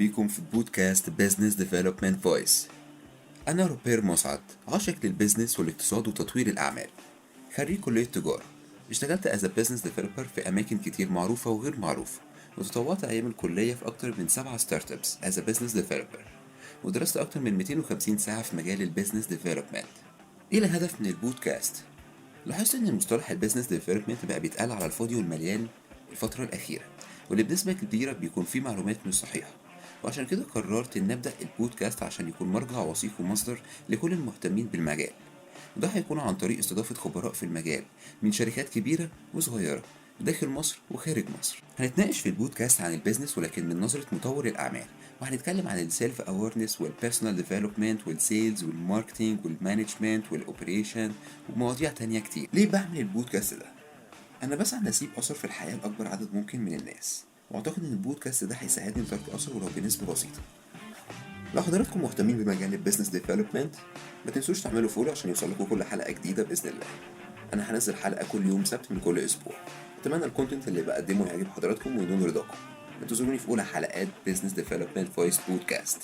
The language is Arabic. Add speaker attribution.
Speaker 1: بيكم في بودكاست بيزنس ديفلوبمنت فويس. أنا روبير مسعد، عاشق للبيزنس والاقتصاد وتطوير الأعمال، خريج كلية تجارة. اشتغلت as a business developer في أماكن كتير معروفة وغير معروفة، وتطوعت أيام الكلية في أكتر من 7 ستارت ابس as a business developer، ودرست أكتر من 250 ساعة في مجال البيزنس ديفلوبمنت. إيه الهدف من البودكاست؟ لاحظت إن مصطلح البيزنس ديفلوبمنت بقى بيتقال على الفاضي والمليان الفترة الأخيرة، واللي بنسبة كبيرة بيكون فيه معلومات مش صحيحة. وعشان كده قررت إن أبدأ البودكاست عشان يكون مرجع وثيق ومصدر لكل المهتمين بالمجال، وده هيكون عن طريق استضافة خبراء في المجال من شركات كبيرة وصغيرة داخل مصر وخارج مصر. هنتناقش في البودكاست عن البيزنس ولكن من نظرة مطور الأعمال، وهنتكلم عن السيلف اويرنس والبيرسونال ديفلوبمنت والسيلز والماركتينج والمانجمنت والاوبريشن ومواضيع تانية كتير. ليه بعمل البودكاست ده؟ أنا بسعى إني أسيب أثر في الحياة لأكبر عدد ممكن من الناس، وأعتقد إن البودكاست ده هيساعدني لترك أثر ولو بنسبة بسيطة. لو حضراتكم مهتمين بمجال البيزنس ديفلوبمنت، ما تنسوش تعملوا فولو عشان يوصلكوا كل حلقة جديدة بإذن الله. أنا هنزل حلقة كل يوم سبت من كل أسبوع. أتمنى الكونتنت اللي بقدمه يعجب حضراتكم وينول رضاكم. انتظروني في أولى حلقات بيزنس ديفلوبمنت فويس بودكاست.